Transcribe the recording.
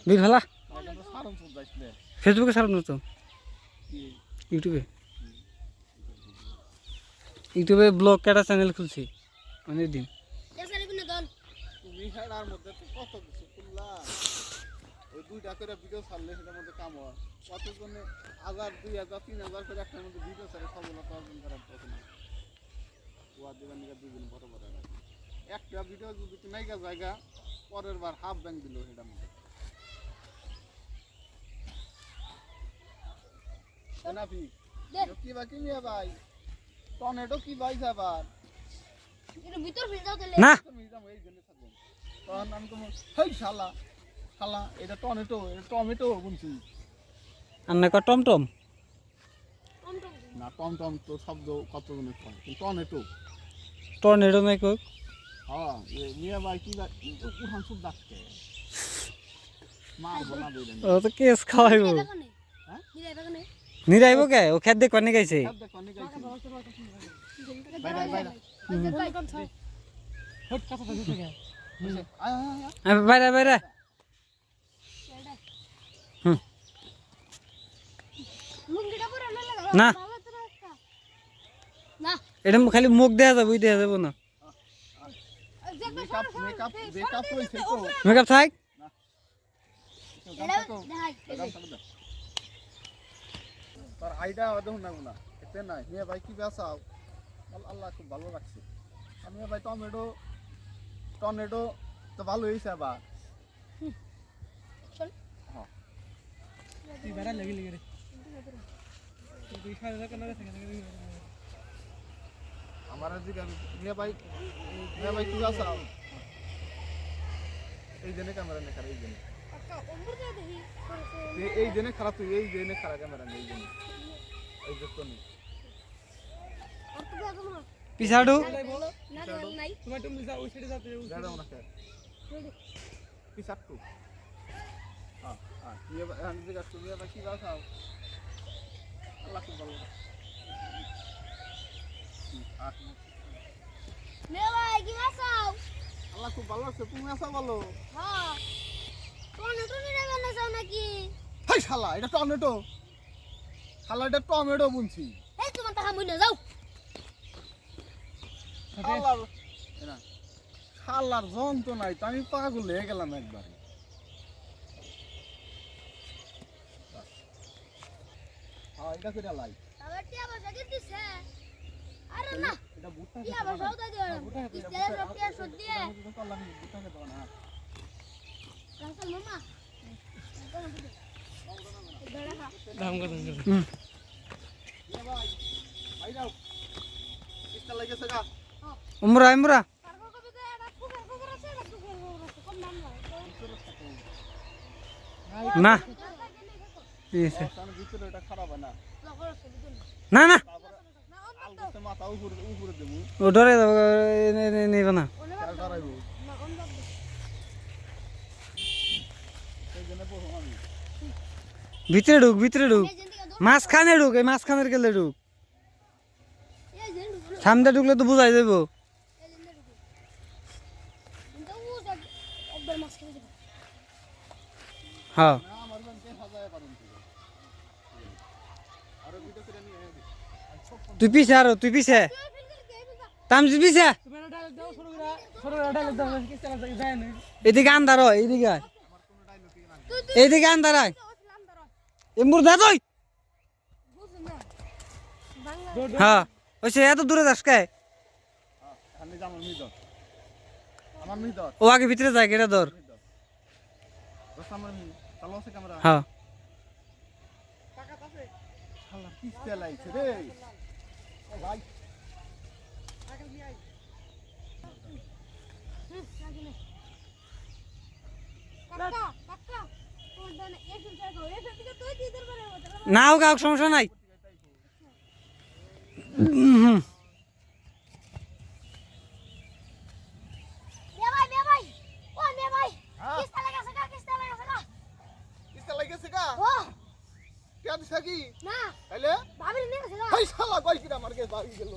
বিল ফেলা ফেসবুকে ছাড়ানো তো ইউটিউবে ব্লগ একটা চ্যানেল খুলছি অনেক দিন ওই 2টা করে ভিডিও ছাড়লে সেটার মধ্যে কাম হয় কতজনে 1000 2000 3000 করে একটার মধ্যে ভিডিও ছাড়ে সফলতা অর্জন করার কথা না ওয়া দিবেন নিকা দুদিন বড় বড় একটা ভিডিও যদি নাইকা জায়গা পরের বার হাফ ব্যাংক দিল সেটার মধ্যে নাফি কি বাকি মিয়া ভাই টর্নেডো কি ভাই যাবার এর ভিতর ফেল দাও তাহলে না মিজাম এই জন্য থাকবেন তখন আমি তো হেই শালা শালা এটা টমেটো বুঝছি আর না টমটম না টমটম তো শব্দ কত জনের কয় কিন্তু টমেটো টর্নেডো নাই কোক হ্যাঁ মিয়া ভাই কি উঠান সুপ ডাকতে মারবো না দিলেন ও তো কেস খাওয়াইবো হ্যাঁ নিরাইব কে ও খেত দেখ পানি গাইছে শব্দ কোন গাইছে বাইরে বাইরে হট কথা তো দিতে গে আয় বাইরে বাইরে না না এটা খালি মুখ দেয়া যাবে দেয়া যাবে না মেকআপ কইছে তো মেকআপ থাক তোর আইডা দেখুন না গুনা এতে নাই মিয়া ভাই কি বেচাও আল্লাহ খুব ভালো লাগছে আমি ভাই টর্নেডো তো ভালো হইছে আবার হ্যাঁ তুই বেড়া লাগি রে তুই খাওয়া দাওয়া করে থাকে আমার জিগা মিয়া ভাই কি বেচাও এই জন্য ক্যামেরা নে খারাপ এই জন্য খারাপ তুই এই জন্য খারাপ ক্যামেরা নেই এই জন্য এই যে তো নেই পিছাড়ু তোমার তুমি যা ওই সাইডে যাতে দাঁড়াও না স্যার পিছাটু হ্যাঁ হ্যাঁ মিয়া ভাই আমি জিগা তুমি ভাই কি বেচাও আল্লাহ খুব ভালো মেলাই কি মাসাও আল্লাহ খুব ভালো লাগছে তুমি আসা ভালো হ্যাঁ টমেটো নিয়ে বানাও নাকি হাই শালা এটা টমেটো শালা এটা টমেটো বুনছি এই তোমার টাকা মুই না যাও শালার না শালার যন্ত্র নাই তো আমি পাগল হয়ে গেলাম একবার হ্যাঁ এটা করে লাই আবার টিয়া বসা দিতেছে আরে না এটা বুটটা টিয়া বসা উঠা দিও ইস্তেলে সব টিয়া সদ দিয়ে বুটটা দাও না রাসেল মামা দাম কত ভাই যাও ইস্তা লাগেছে গা উমরা উমরা কারগো কবে তো এটা কুকুর আছে এটা কুকুর আছে কম দাম না না ইসে তার ভিতরে এটা খারাপ না না না আলগতে মাথা উপরে দেবো ও ডরে নেবে না কার করাইবো এই জন্য বলবো আমি ভিতরে ঢুক মাঝখানে ঢুক এই মাঝখানের গেলে ঢুক সামনে ঢুকলে তো বুঝাই দেবো হ্যাঁ না আমার মনকে সাজায় পারুম আর ভিডিও করে নিয়ে তুই পিছে তামজি পিছে তুমি এটা দাও ছোট ডায়লগ দাও কি চালা যায় না এদিকে আন্দার হয় এইদিকে আয়। এইদিকে আন্দার আয় এমবুর দা তুই হ্যাঁ ওইসে এত দূরে যাস কে আমি জানো আমার মিদর ও আগে ভিতরে যায় কেটা ধর দোস্ত আমার চালো আছে ক্যামেরা হ্যাঁ শালা কিস্তে লাইছে রে ও ভাই কাকা কাকা তোর দানা এসে যাও এসে থেকে তুই দিদের করে নাও কাউ সমস্যা নাই মে ভাই ও মে ভাই হ্যাঁ? কিস্তা লাগাছে কা কিস্তে লাইছে গা ও কেন থাকি না তাইলে ভাবি নিয়ে গেছে হাই শালা কই কিরা মার গে ভাবি গেল